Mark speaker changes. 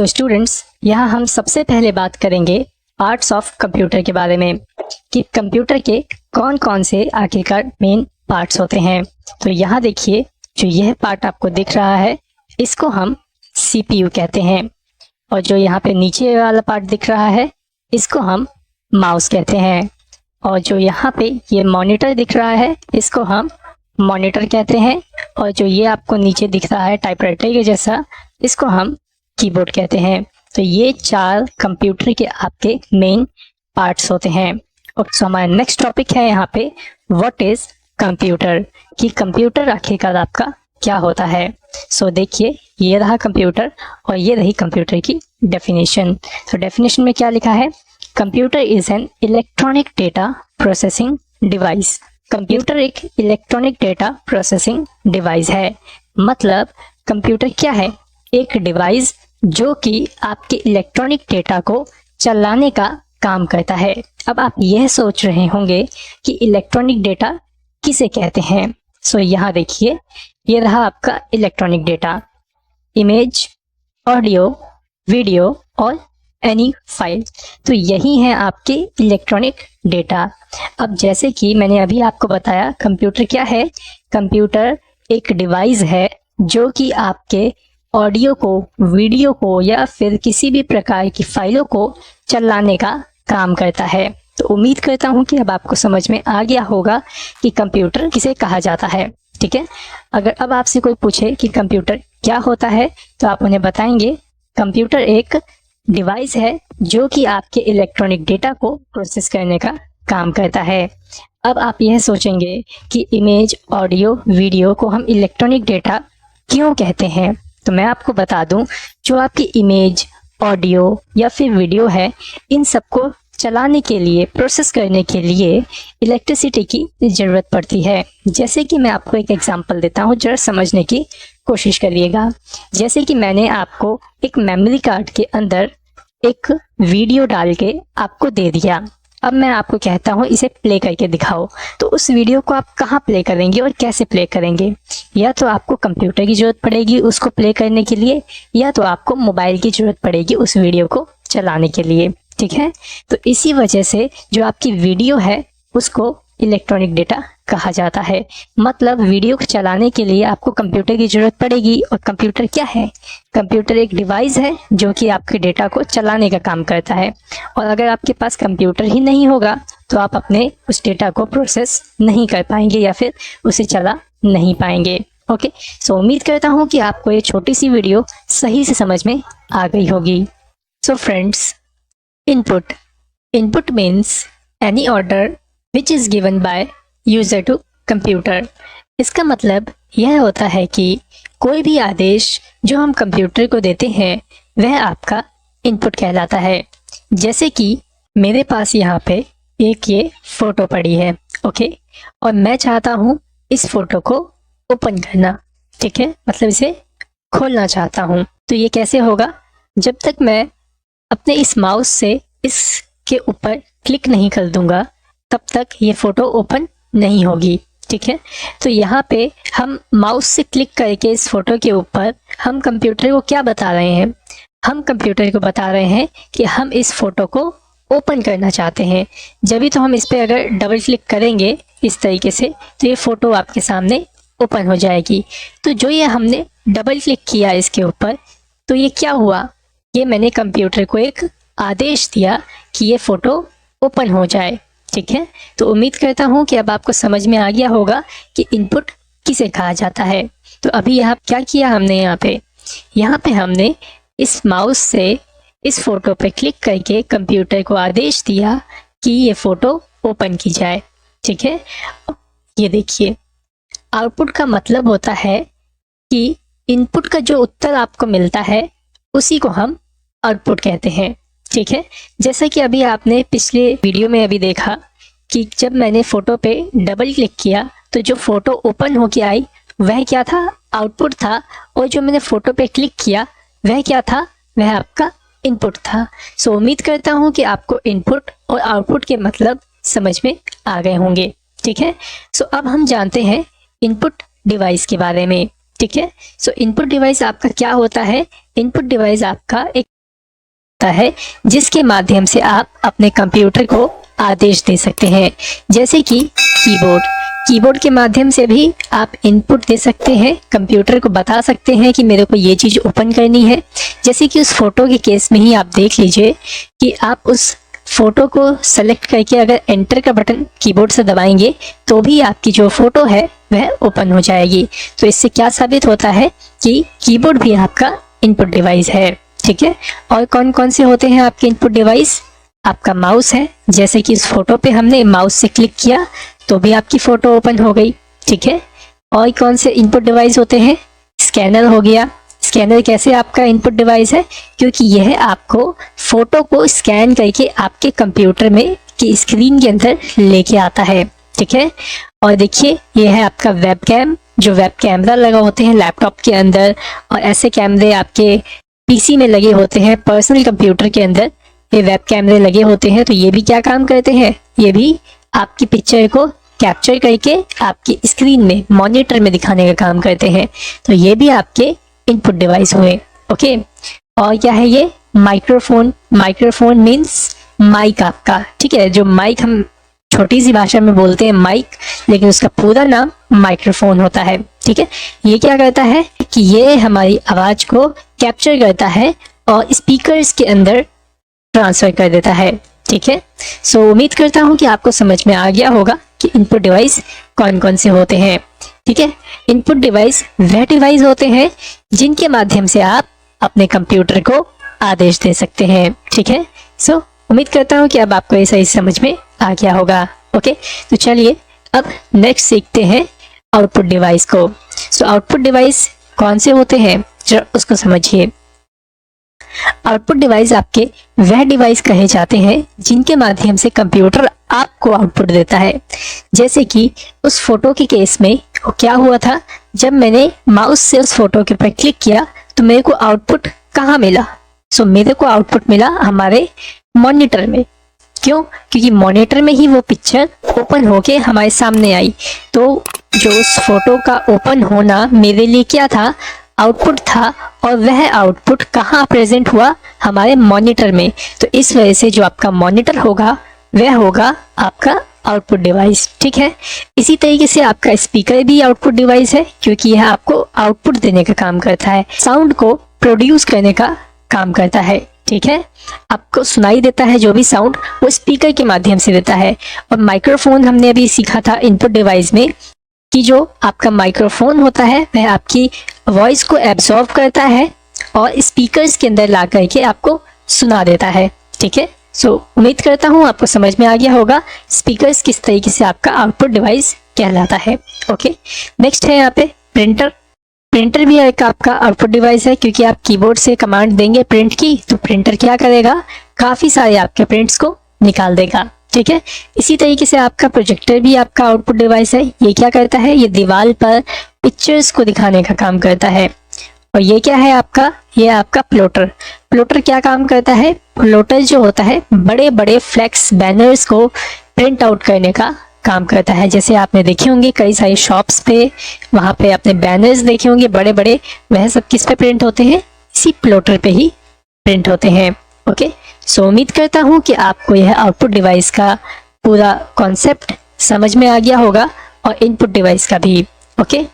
Speaker 1: So students, यहाँ हम सबसे पहले बात करेंगे पार्ट्स ऑफ कंप्यूटर के बारे में कि कंप्यूटर के कौन कौन से आखिरकार मेन पार्ट्स होते हैं। तो यहाँ देखिए, जो यह पार्ट आपको दिख रहा है इसको हम सीपीयू कहते हैं, और जो यहाँ पे नीचे वाला पार्ट दिख रहा है इसको हम माउस कहते हैं, और जो यहाँ पे ये मॉनिटर दिख रहा है इसको हम मॉनिटर कहते हैं, और जो ये आपको नीचे दिख रहा है टाइपराइटर के जैसा इसको हम कीबोर्ड कहते हैं। तो ये 4 कंप्यूटर के आपके मेन पार्ट्स होते हैं। और सो हमारा नेक्स्ट टॉपिक है यहाँ पे व्हाट इज कंप्यूटर, कि कंप्यूटर आखिरकार आपका क्या होता है। सो देखिए, ये रहा कंप्यूटर और ये रही कंप्यूटर की डेफिनेशन। तो डेफिनेशन में क्या लिखा है, computer is an electronic data processing device. Computer एक इलेक्ट्रॉनिक डेटा प्रोसेसिंग डिवाइस है। मतलब कंप्यूटर क्या है, एक डिवाइस जो कि आपके इलेक्ट्रॉनिक डेटा को चलाने का काम करता है। अब आप यह सोच रहे होंगे कि इलेक्ट्रॉनिक डेटा किसे कहते हैं। सो यहाँ देखिए, ये रहा आपका electronic data, image, audio, video और एनी फाइल। तो यही है आपके इलेक्ट्रॉनिक डेटा। अब जैसे कि मैंने अभी आपको बताया, कंप्यूटर क्या है, कंप्यूटर एक डिवाइस है जो कि आपके ऑडियो को, वीडियो को या फिर किसी भी प्रकार की फाइलों को चलाने का काम करता है। तो उम्मीद करता हूँ कि अब आपको समझ में आ गया होगा कि कंप्यूटर किसे कहा जाता है। ठीक है, अगर अब आपसे कोई पूछे कि कंप्यूटर क्या होता है तो आप उन्हें बताएंगे कंप्यूटर एक डिवाइस है जो कि आपके इलेक्ट्रॉनिक डेटा को प्रोसेस करने का काम करता है। अब आप यह सोचेंगे कि इमेज, ऑडियो, वीडियो को हम इलेक्ट्रॉनिक डेटा क्यों कहते हैं। तो मैं आपको बता दूं, जो आपकी इमेज, ऑडियो या फिर वीडियो है, इन सबको चलाने के लिए, प्रोसेस करने के लिए इलेक्ट्रिसिटी की ज़रूरत पड़ती है। जैसे कि मैं आपको एक एग्जांपल देता हूँ, जरा समझने की कोशिश करिएगा। जैसे कि मैंने आपको एक मेमोरी कार्ड के अंदर एक वीडियो डाल के आपको दे दिया। अब मैं आपको कहता हूँ इसे प्ले करके दिखाओ, तो उस वीडियो को आप कहाँ प्ले करेंगे और कैसे प्ले करेंगे। या तो आपको कंप्यूटर की ज़रूरत पड़ेगी उसको प्ले करने के लिए, या तो आपको मोबाइल की ज़रूरत पड़ेगी उस वीडियो को चलाने के लिए। ठीक है, तो इसी वजह से जो आपकी वीडियो है उसको इलेक्ट्रॉनिक डेटा कहा जाता है। मतलब वीडियो को चलाने के लिए आपको कंप्यूटर की ज़रूरत पड़ेगी, और कंप्यूटर क्या है, कंप्यूटर एक डिवाइस है जो कि आपके डेटा को चलाने का काम करता है। और अगर आपके पास कंप्यूटर ही नहीं होगा तो आप अपने उस डेटा को प्रोसेस नहीं कर पाएंगे या फिर उसे चला नहीं पाएंगे। ओके, सो उम्मीद करता हूँ कि आपको ये छोटी सी वीडियो सही से समझ में आ गई होगी। So friends, input means any order which is given by user to computer। इसका मतलब यह होता है कि कोई भी आदेश जो हम कंप्यूटर को देते हैं वह आपका इनपुट कहलाता है। जैसे कि मेरे पास यहाँ पे एक ये फोटो पड़ी है, ओके, और मैं चाहता हूँ इस फोटो को ओपन करना। ठीक है, मतलब इसे खोलना चाहता हूँ। तो ये कैसे होगा, जब तक मैं अपने इस माउस से इसके ऊपर क्लिक नहीं कर दूंगा तब तक ये फ़ोटो ओपन नहीं होगी। ठीक है, तो यहाँ पे हम माउस से क्लिक करके इस फोटो के ऊपर हम कंप्यूटर को क्या बता रहे हैं, हम कंप्यूटर को बता रहे हैं कि हम इस फ़ोटो को ओपन करना चाहते हैं। जब भी तो हम इस पर अगर डबल क्लिक करेंगे इस तरीके से तो ये फ़ोटो आपके सामने ओपन हो जाएगी। तो जो ये हमने डबल क्लिक किया इसके ऊपर, तो ये क्या हुआ, ये मैंने कंप्यूटर को एक आदेश दिया कि ये फ़ोटो ओपन हो जाए। ठीक है, तो उम्मीद करता हूँ कि अब आपको समझ में आ गया होगा कि इनपुट किसे कहा जाता है। तो अभी यहाँ क्या किया हमने, यहाँ पे हमने इस माउस से इस फोटो पे क्लिक करके कंप्यूटर को आदेश दिया कि ये फोटो ओपन की जाए। ठीक है, ये देखिए, आउटपुट का मतलब होता है कि इनपुट का जो उत्तर आपको मिलता है उसी को हम आउटपुट कहते हैं। ठीक है, जैसा कि अभी आपने पिछले वीडियो में अभी देखा कि जब मैंने फ़ोटो पे डबल क्लिक किया तो जो फ़ोटो ओपन होके आई वह क्या था, आउटपुट था, और जो मैंने फ़ोटो पे क्लिक किया वह क्या था, वह आपका इनपुट था। सो उम्मीद करता हूँ कि आपको इनपुट और आउटपुट के मतलब समझ में आ गए होंगे। ठीक है, सो अब हम जानते हैं इनपुट डिवाइस के बारे में। ठीक है। सो इनपुट डिवाइस आपका क्या होता है? इनपुट डिवाइस आपका एक होता है जिसके माध्यम से आप अपने कंप्यूटर को आदेश दे सकते हैं, जैसे कि कीबोर्ड। कीबोर्ड के माध्यम से भी आप इनपुट दे सकते हैं, कंप्यूटर को बता सकते हैं कि मेरे को ये चीज़ ओपन करनी है। जैसे कि उस फोटो के केस में ही आप देख लीजिए कि आप उस फोटो को सेलेक्ट करके अगर एंटर का बटन कीबोर्ड से दबाएंगे तो भी आपकी जो फोटो है वह ओपन हो जाएगी। तो इससे क्या साबित होता है कि कीबोर्ड भी आपका इनपुट डिवाइस है, ठीक है। और कौन कौन से होते हैं आपके इनपुट डिवाइस? आपका माउस है, जैसे कि इस फोटो पे हमने माउस से क्लिक किया तो भी आपकी फोटो ओपन हो गई, ठीक है। और कौन से इनपुट डिवाइस होते हैं? स्कैनर हो गया। स्कैनर कैसे आपका इनपुट डिवाइस है? क्योंकि यह आपको फोटो को स्कैन करके आपके कंप्यूटर में की स्क्रीन के अंदर लेके आता है, ठीक है। और देखिए यह है आपका वेब कैम, जो वेब कैमरा लगा होते हैं लैपटॉप के अंदर, और ऐसे कैमरे आपके पीसी में लगे होते हैं, पर्सनल कंप्यूटर के अंदर ये वेब कैमरे लगे होते हैं। तो ये भी क्या काम करते हैं? ये भी आपकी पिक्चर को कैप्चर करके आपकी स्क्रीन में मॉनिटर में दिखाने का काम करते हैं। तो ये भी आपके इनपुट डिवाइस हुए, ओके। और क्या है ये? माइक्रोफोन। माइक्रोफोन मीन्स माइक आपका, ठीक है। जो माइक हम छोटी सी भाषा में बोलते हैं माइक, लेकिन उसका पूरा नाम माइक्रोफोन होता है, ठीक है। ये क्या करता है कि ये हमारी आवाज को कैप्चर करता है और स्पीकर्स के अंदर ट्रांसफर कर देता है, ठीक है। सो उम्मीद करता हूँ कि आपको समझ में आ गया होगा कि इनपुट डिवाइस कौन कौन से होते हैं, ठीक है। इनपुट डिवाइस वह डिवाइस होते हैं जिनके माध्यम से आप अपने कंप्यूटर को आदेश दे सकते हैं, ठीक है। सो उम्मीद करता हूँ कि अब आपको ये सही समझ में आ गया होगा, ओके। तो चलिए अब नेक्स्ट सीखते हैं आउटपुट डिवाइस को। सो आउटपुट डिवाइस कौन से होते हैं जरा उसको समझिए। आउटपुट डिवाइस आपके वह डिवाइस कहे जाते हैं जिनके माध्यम से कंप्यूटर आपको आउटपुट देता है। जैसे कि उस फोटो के केस में क्या हुआ था, जब मैंने माउस से उस फोटो के ऊपर क्लिक किया तो मेरे को आउटपुट कहाँ मिला? सो मेरे को आउटपुट मिला हमारे मॉनिटर में। क्यों? क्योंकि मॉनिटर में ही वो पिक्चर ओपन होके हमारे सामने आई। तो जो उस फोटो का ओपन होना मेरे लिए क्या था? आउटपुट था, और वह आउटपुट कहाँ प्रेजेंट हुआ? हमारे मॉनिटर में। तो इस वजह से जो आपका मॉनिटर होगा वह होगा आपका आउटपुट डिवाइस, ठीक है। इसी तरीके से आपका स्पीकर भी आउटपुट डिवाइस है, क्योंकि यह आपको आउटपुट देने का काम करता है, साउंड को प्रोड्यूस करने का काम करता है, ठीक है। आपको सुनाई देता है जो भी साउंड वो स्पीकर के माध्यम से देता है। और माइक्रोफोन हमने अभी सीखा था इनपुट डिवाइस में कि जो आपका माइक्रोफोन होता है वह आपकी वॉइस को एब्जॉर्ब करता है और स्पीकर्स के अंदर ला करके आपको सुना देता है, ठीक है। सो उम्मीद करता हूँ आपको समझ में आ गया होगा स्पीकर्स किस तरीके से आपका आउटपुट डिवाइस कहलाता है, ओके। नेक्स्ट है यहाँ पे प्रिंटर। प्रिंटर भी एक आपका आउटपुट डिवाइस है, क्योंकि आप कीबोर्ड से कमांड देंगे प्रिंट की तो प्रिंटर क्या करेगा? काफी सारे आपके प्रिंट्स को निकाल देगा, ठीक है। इसी तरीके से आपका प्रोजेक्टर भी आपका आउटपुट डिवाइस है। ये क्या करता है? ये दीवार पर पिक्चर्स को दिखाने का काम करता है। और ये क्या है आपका? ये आपका प्लॉटर। प्लॉटर क्या काम करता है? प्लॉटर जो होता है बड़े बड़े फ्लेक्स बैनर्स को प्रिंट आउट करने का काम करता है। जैसे आपने देखे होंगे कई सारी शॉप्स पे, वहाँ पे आपने बैनर्स देखे होंगे बड़े बड़े, वह सब किस पे प्रिंट होते हैं? इसी प्लॉटर पे ही प्रिंट होते हैं, ओके। सो उम्मीद करता हूँ कि आपको यह आउटपुट डिवाइस का पूरा कॉन्सेप्ट समझ में आ गया होगा और इनपुट डिवाइस का भी, ओके।